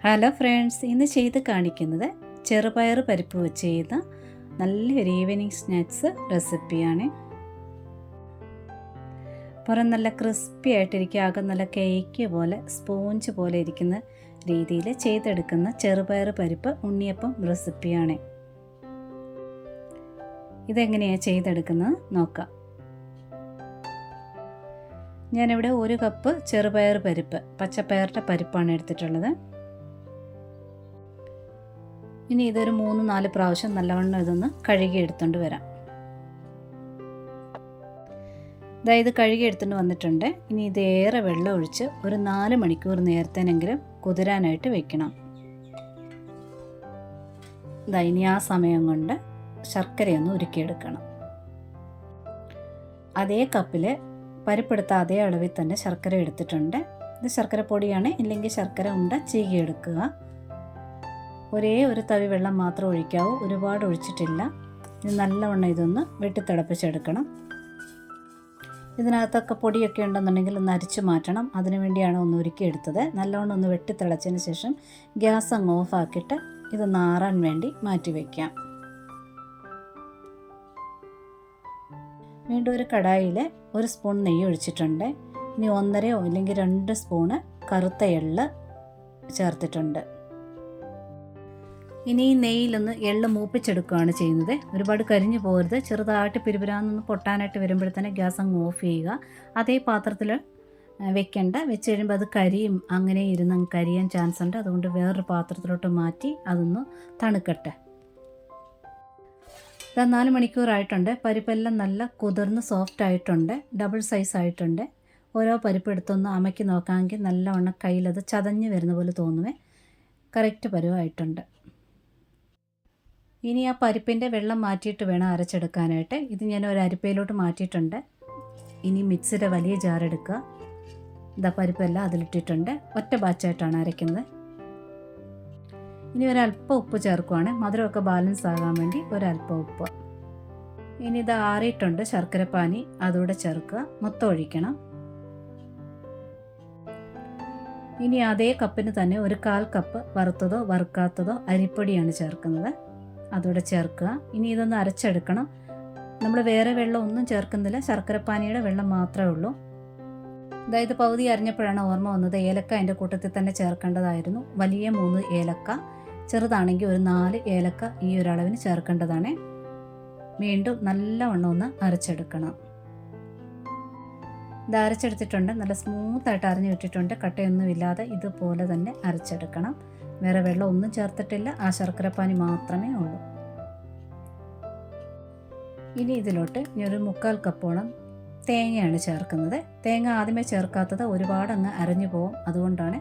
Hello friends, ഇന്ന് ചെയ്ത് കാണിക്കുന്നത് ചെറുപയർ പരിപ്പ് വെച്ച് ചെയ്ത നല്ലൊരു ഈവനിങ് സ്നാക്സ് റെസിപ്പിയാണ്. പുറം നല്ല ക്രിസ്പി ആയിട്ടിരിക്കുക, അകം നല്ല കേക്ക് പോലെ സ്പോഞ്ച് പോലെ ഇരിക്കുന്ന രീതിയിൽ ചെയ്തെടുക്കുന്ന ചെറുപയർ പരിപ്പ് ഉണ്ണിയപ്പം റെസിപ്പിയാണ്. ഇതെങ്ങനെയാണ് ചെയ്തെടുക്കുന്നത് നോക്കാം. ഞാനിവിടെ 1 കപ്പ് ചെറുപയർ പരിപ്പ്, പച്ചപ്പയറിൻ്റെ പരിപ്പാണ് എടുത്തിട്ടുള്ളത്. ഇനി ഇതൊരു 3-4 പ്രാവശ്യം നല്ലവണ്ണം ഇതൊന്ന് കഴുകി എടുത്തുകൊണ്ട് വരാം. ഇത് കഴുകി എടുത്തുകൊണ്ട് വന്നിട്ടുണ്ട്. ഇനി ഇതേറെ വെള്ളം ഒഴിച്ച് ഒരു 4 മണിക്കൂർ നേരത്തേനെങ്കിലും കുതിരാനായിട്ട് വെക്കണം. ഇനി ആ സമയം കൊണ്ട് ശർക്കരയൊന്ന് ഉരുക്കിയെടുക്കണം. അതേ കപ്പിൽ പരിപ്പെടുത്ത അതേ അളവിൽ തന്നെ ശർക്കര എടുത്തിട്ടുണ്ട്. ഇത് ശർക്കര പൊടിയാണ്, ഇല്ലെങ്കിൽ ശർക്കര ഉണ്ട ചീകിയെടുക്കുക. ഒരേ ഒരു തവി വെള്ളം മാത്രം ഒഴിക്കാവൂ, ഒരുപാട് ഒഴിച്ചിട്ടില്ല. ഇത് നല്ലവണ്ണം ഇതൊന്ന് വെട്ടിത്തിളപ്പിച്ചെടുക്കണം. ഇതിനകത്തൊക്കെ പൊടിയൊക്കെ ഉണ്ടെന്നുണ്ടെങ്കിൽ ഒന്ന് അരിച്ചു മാറ്റണം. അതിനു വേണ്ടിയാണ് ഒന്ന് ഉരുക്കിയെടുത്തത്. നല്ലവണ്ണം ഒന്ന് വെട്ടിത്തിളച്ചതിന് ശേഷം ഗ്യാസ് അങ്ങ് ഓഫാക്കിയിട്ട് ഇത് നാറാൻ വേണ്ടി മാറ്റി വയ്ക്കാം. വീണ്ടും ഒരു കടായിൽ 1 സ്പൂൺ നെയ്യ് ഒഴിച്ചിട്ടുണ്ട്. ഇനി 1.5 അല്ലെങ്കിൽ 2 സ്പൂണ് കറുത്ത എള്ള് ചേർത്തിട്ടുണ്ട്. ഇനി ഈ നെയ്യിലൊന്ന് എള്ള് മൂപ്പിച്ചെടുക്കുകയാണ് ചെയ്യുന്നത്. ഒരുപാട് കരിഞ്ഞു പോകരുത്. ചെറുതായിട്ട് പിരിപിരാന്നൊന്ന് പൊട്ടാനായിട്ട് വരുമ്പോഴത്തേനെ ഗ്യാസ് അങ്ങ് ഓഫ് ചെയ്യുക. അതേ പാത്രത്തിൽ വെക്കേണ്ട. വെച്ച് കഴിയുമ്പോൾ അത് കരിയും, അങ്ങനെ ഇരുന്ന് കരിയാൻ ചാൻസ് ഉണ്ട്. അതുകൊണ്ട് വേറൊരു പാത്രത്തിലോട്ട് മാറ്റി അതൊന്ന് തണുക്കട്ടെ. 4 മണിക്കൂറായിട്ടുണ്ട്. പരിപ്പെല്ലാം നല്ല കുതിർന്ന് സോഫ്റ്റ് ആയിട്ടുണ്ട്, ഡബിൾ സൈസ് ആയിട്ടുണ്ട്. ഓരോ പരിപ്പ് എടുത്തൊന്ന് അമക്കി നോക്കാമെങ്കിൽ നല്ലവണ്ണം കയ്യിലത് ചതഞ്ഞ് വരുന്ന പോലെ തോന്നുവേ. കറക്റ്റ് പരുവായിട്ടുണ്ട്. ഇനി ആ പരിപ്പിൻ്റെ വെള്ളം മാറ്റിയിട്ട് വേണം അരച്ചെടുക്കാനായിട്ട്. ഇത് ഞാൻ ഒരു അരിപ്പയിലോട്ട് മാറ്റിയിട്ടുണ്ട്. ഇനി മിക്സിയുടെ വലിയ ജാർ എടുക്കുക. പരിപ്പെല്ലാം അതിലിട്ടിട്ടുണ്ട്. ഒറ്റ ബാച്ചായിട്ടാണ് അരയ്ക്കുന്നത്. ഇനി ഒരല്പം ഉപ്പ് ചേർക്കുവാണ്, മധുരമൊക്കെ ബാലൻസ് ആകാൻ വേണ്ടി ഒരല്പം ഉപ്പ്. ഇനി ഇത് ആറിയിട്ടുണ്ട് ശർക്കരപ്പാനി, അതുകൂടെ ചേർക്കുക. മൊത്തം ഒഴിക്കണം. ഇനി അതേ കപ്പിന് തന്നെ ഒരു 1/4 കപ്പ് വറുത്തതോ വറുക്കാത്തതോ അരിപ്പൊടിയാണ് ചേർക്കുന്നത്. അതുകൂടെ ചേർക്കുക. ഇനി ഇതൊന്ന് അരച്ചെടുക്കണം. നമ്മൾ വേറെ വെള്ളം ഒന്നും ചേർക്കുന്നില്ല, ശർക്കരപ്പാനിയുടെ വെള്ളം മാത്രമേ ഉള്ളൂ. അതായത് പകുതി അരിഞ്ഞപ്പോഴാണ് ഓർമ്മ വന്നത് ഏലക്ക അതിൻ്റെ കൂട്ടത്തിൽ തന്നെ ചേർക്കേണ്ടതായിരുന്നു. വലിയ 3 ഏലക്ക, ചെറുതാണെങ്കിൽ ഒരു 4 ഏലക്ക ഈ ഒരളവിന് ചേർക്കേണ്ടതാണ്. വീണ്ടും നല്ലവണ്ണം ഒന്ന് അരച്ചെടുക്കണം. ഇത് അരച്ചെടുത്തിട്ടുണ്ട്. നല്ല സ്മൂത്തായിട്ട് അരഞ്ഞു വിട്ടിട്ടുണ്ട്. കട്ടയൊന്നും ഇല്ലാതെ ഇതുപോലെ തന്നെ അരച്ചെടുക്കണം. വേറെ വെള്ളം ഒന്നും ചേർത്തിട്ടില്ല, ആ ശർക്കരപ്പാനി മാത്രമേ ഉള്ളൂ. ഇനി ഇതിലോട്ട് ഒരു 3/4 കപ്പോളം തേങ്ങയാണ് ചേർക്കുന്നത്. തേങ്ങ ആദ്യമേ ചേർക്കാത്തത് ഒരുപാട് അങ്ങ് അരഞ്ഞു പോകും, അതുകൊണ്ടാണ്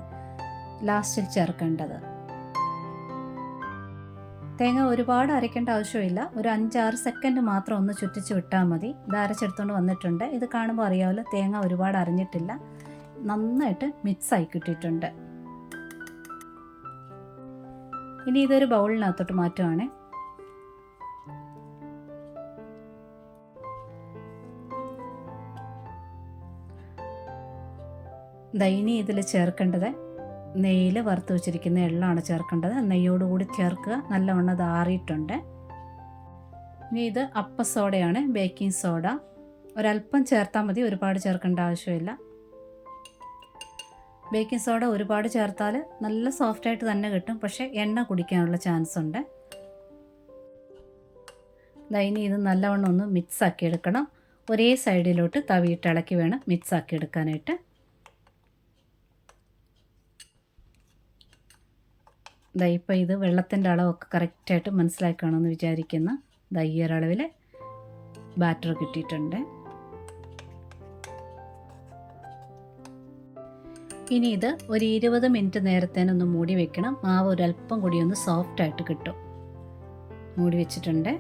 ലാസ്റ്റിൽ ചേർക്കേണ്ടത്. തേങ്ങ ഒരുപാട് അരയ്ക്കേണ്ട ആവശ്യമില്ല, ഒരു 5-6 സെക്കൻഡ് മാത്രം ഒന്ന് ചുറ്റിച്ച് വിട്ടാൽ മതി. ഇത് അരച്ചെടുത്തുകൊണ്ട് വന്നിട്ടുണ്ട്. ഇത് കാണുമ്പോൾ അറിയാമല്ലോ, തേങ്ങ ഒരുപാട് അരഞ്ഞിട്ടില്ല, നന്നായിട്ട് മിക്സായി കിട്ടിയിട്ടുണ്ട്. ഇനി ഇതൊരു ബൗളിനകത്തോട്ട് മാറ്റുവാണ്. ഇനി ഇതിൽ ചേർക്കേണ്ടത് നെയ്യിൽ വറുത്ത് വെച്ചിരിക്കുന്ന എള്ളാണ് ചേർക്കേണ്ടത്. നെയ്യോടുകൂടി ചേർക്കുക. നല്ലവണ്ണം അത് ആറിയിട്ടുണ്ട്. ഇനി ഇത് അപ്പസോഡയാണ്, ബേക്കിംഗ് സോഡ. ഒരല്പം ചേർത്താൽ മതി, ഒരുപാട് ചേർക്കേണ്ട ആവശ്യമില്ല. ബേക്കിംഗ് സോഡ ഒരുപാട് ചേർത്താൽ നല്ല സോഫ്റ്റായിട്ട് തന്നെ കിട്ടും, പക്ഷേ എണ്ണ കുടിക്കാനുള്ള ചാൻസ് ഉണ്ട്. ഇനി ഇത് നല്ലവണ്ണം ഒന്ന് മിക്സാക്കി എടുക്കണം. ഒരേ സൈഡിലോട്ട് തവിയിട്ട് ഇളക്കി വേണം മിക്സാക്കി എടുക്കാനായിട്ട്. ഇപ്പോൾ ഇത് വെള്ളത്തിൻ്റെ അളവൊക്കെ കറക്റ്റായിട്ട് മനസ്സിലാക്കണമെന്ന് വിചാരിക്കുന്ന ഈ ഒരളവിൽ ബാറ്റർ കിട്ടിയിട്ടുണ്ട്. ഇനി ഇത് ഒരു 20 മിനിറ്റ് നേരത്തേനൊന്ന് മൂടി വെക്കണം. മാവ് ഒരല്പം കൂടി ഒന്ന് സോഫ്റ്റായിട്ട് കിട്ടും. മൂടി വെച്ചിട്ടുണ്ട്.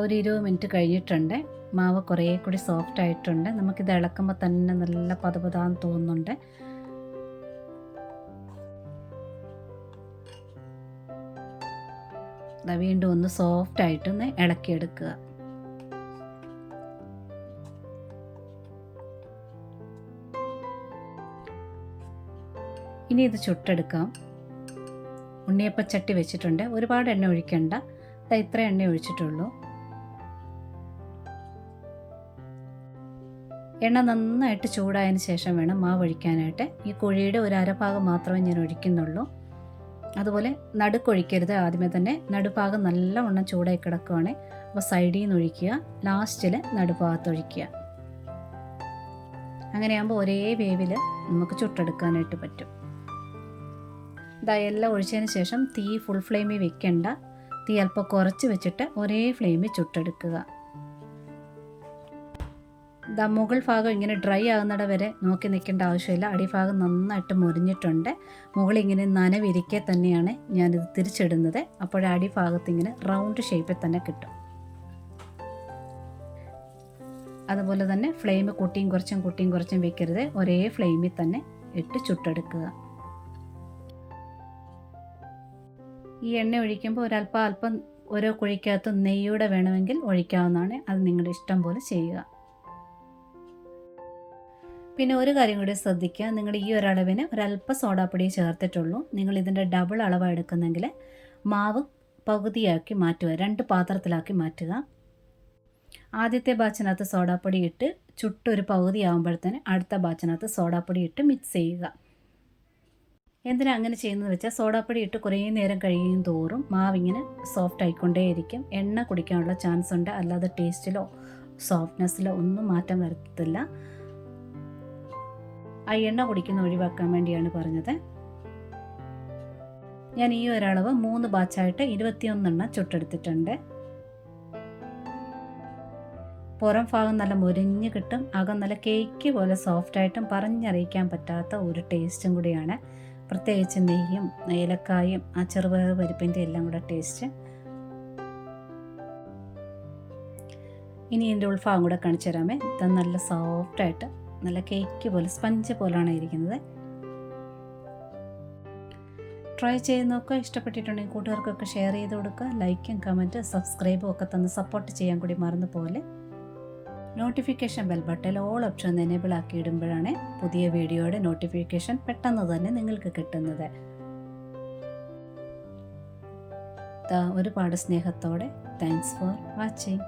ഒരു 20 മിനിറ്റ് കഴിഞ്ഞിട്ടുണ്ട്. മാവ് കുറേ കൂടി സോഫ്റ്റ് ആയിട്ടുണ്ട്. നമുക്കിത് ഇളക്കുമ്പോൾ തന്നെ നല്ല പതപതാന്ന് തോന്നുന്നുണ്ട്. വീണ്ടും ഒന്ന് സോഫ്റ്റായിട്ടൊന്ന് ഇളക്കിയെടുക്കുക. ഇനി ഇത് ചുട്ടെടുക്കാം. ഉണ്ണിയപ്പച്ചട്ടി വെച്ചിട്ടുണ്ട്. ഒരുപാട് എണ്ണ ഒഴിക്കണ്ട, ഇത്ര എണ്ണ ഒഴിച്ചിട്ടുള്ളൂ. എണ്ണ നന്നായിട്ട് ചൂടായതിന് ശേഷം വേണം മാവ് ഒഴിക്കാനായിട്ട്. ഈ കുഴിയുടെ ഒരു അരഭാഗം മാത്രമേ ഞാൻ ഒഴിക്കുന്നുള്ളൂ. അതുപോലെ നടുക്കൊഴിക്കരുത്. ആദ്യമേ തന്നെ നടുഭാഗം നല്ലവണ്ണം ചൂടായി കിടക്കുകയാണ്. അപ്പോൾ സൈഡിൽ നിന്ന് ഒഴിക്കുക, ലാസ്റ്റിൽ നടുഭാഗത്ത് ഒഴിക്കുക. അങ്ങനെയാകുമ്പോൾ ഒരേ വേവിൽ നമുക്ക് ചുട്ടെടുക്കാനായിട്ട് പറ്റും. എല്ലാം ഒഴിച്ചതിന് ശേഷം തീ ഫുൾ ഫ്ലെയിമിൽ വെക്കണ്ട, തീ അല്പം കുറച്ച് വെച്ചിട്ട് ഒരേ ഫ്ലെയിമിൽ ചുട്ടെടുക്കുക. മുകൾ ഭാഗം ഇങ്ങനെ ഡ്രൈ ആകുന്നിട വരെ നോക്കി നിൽക്കേണ്ട ആവശ്യമില്ല. അടിഭാഗം നന്നായിട്ട് മുരിഞ്ഞിട്ടുണ്ട്. മുകളിൽ ഇങ്ങനെ നനവിരിക്കെ തന്നെയാണ് ഞാനിത് തിരിച്ചിടുന്നത്. അപ്പോൾ അടിഭാഗത്ത് ഇങ്ങനെ റൗണ്ട് ഷേപ്പിൽ തന്നെ കിട്ടും. അതുപോലെ തന്നെ ഫ്ലെയിം കൂട്ടിയും കുറച്ചും വെക്കരുത്. ഒരേ ഫ്ലെയിമിൽ തന്നെ ഇട്ട് ചുട്ടെടുക്കുക. ഈ എണ്ണ ഒഴിക്കുമ്പോൾ അല്പം ഓരോ കുഴിക്കകത്ത് നെയ്യൂടെ വേണമെങ്കിൽ ഒഴിക്കാവുന്നതാണ്. അത് നിങ്ങളുടെ ഇഷ്ടം പോലെ ചെയ്യുക. പിന്നെ ഒരു കാര്യം കൂടി ശ്രദ്ധിക്കുക, നിങ്ങൾ ഈ ഒരളവിന് ഒരല്പം സോഡാപ്പൊടി ചേർത്തിട്ടുള്ളൂ. നിങ്ങൾ ഇതിൻ്റെ ഡബിൾ അളവ് എടുക്കുന്നെങ്കിൽ മാവ് പകുതിയാക്കി മാറ്റുക, 2 പാത്രത്തിലാക്കി മാറ്റുക. ആദ്യത്തെ ബാച്ചിനകത്ത് സോഡാപ്പൊടി ഇട്ട് ചുട്ടൊരു പകുതി ആകുമ്പോഴത്തേന് അടുത്ത ബാച്ചിനകത്ത് സോഡാപ്പൊടി ഇട്ട് മിക്സ് ചെയ്യുക. എന്തിനാ അങ്ങനെ ചെയ്യുന്നത് വെച്ചാൽ സോഡാപ്പൊടി ഇട്ട് കുറേ നേരം കഴിയും തോറും മാവിങ്ങനെ സോഫ്റ്റ് ആയിക്കൊണ്ടേയിരിക്കും. എണ്ണ കുടിക്കാനുള്ള ചാൻസ് ഉണ്ട്, അല്ലാതെ ടേസ്റ്റിലോ സോഫ്റ്റ്നെസ്സിലോ ഒന്നും മാറ്റം വരുത്തില്ല. ആ എണ്ണ കുടിക്കുന്ന ഒഴിവാക്കാൻ വേണ്ടിയാണ് പറഞ്ഞത്. ഞാൻ ഈ ഒരളവ് 3 ബാച്ചായിട്ട് 21 എണ്ണം ചുട്ടെടുത്തിട്ടുണ്ട്. പുറം ഭാഗം നല്ല മുരിഞ്ഞ് കിട്ടും, അകം നല്ല കേക്ക് പോലെ സോഫ്റ്റായിട്ടും പറഞ്ഞറിയിക്കാൻ പറ്റാത്ത ഒരു ടേസ്റ്റും കൂടിയാണ്. പ്രത്യേകിച്ച് നെയ്യും ഏലക്കായും ആ ചെറുപയർ പരിപ്പിൻ്റെ എല്ലാം കൂടെ ടേസ്റ്റ്. ഇനി ഇതിൻ്റെ ഉൾഭാഗം കൂടെ കാണിച്ചു തരാമേ. ഇത് നല്ല സോഫ്റ്റായിട്ട് നല്ല കേക്ക് പോലെ സ്പഞ്ച് പോലെയാണ് ഇരിക്കുന്നത്. ട്രൈ ചെയ്ത് നോക്കുക. ഇഷ്ടപ്പെട്ടിട്ടുണ്ടെങ്കിൽ കൂട്ടുകാർക്കൊക്കെ ഷെയർ ചെയ്ത് കൊടുക്കുക. ലൈക്കും കമൻറ്റ് സബ്സ്ക്രൈബും ഒക്കെ തന്ന് സപ്പോർട്ട് ചെയ്യാൻ കൂടി മറന്നു പോലെ. Notification bell button all option enable ആക്കി ഇടുമ്പോഴാണ് പുതിയ വീഡിയോയുടെ നോട്ടിഫിക്കേഷൻ പെട്ടെന്ന് തന്നെ നിങ്ങൾക്ക് കിട്ടുന്നത്. ഒരുപാട് സ്നേഹത്തോടെ താങ്ക്സ് ഫോർ വാച്ചിങ്.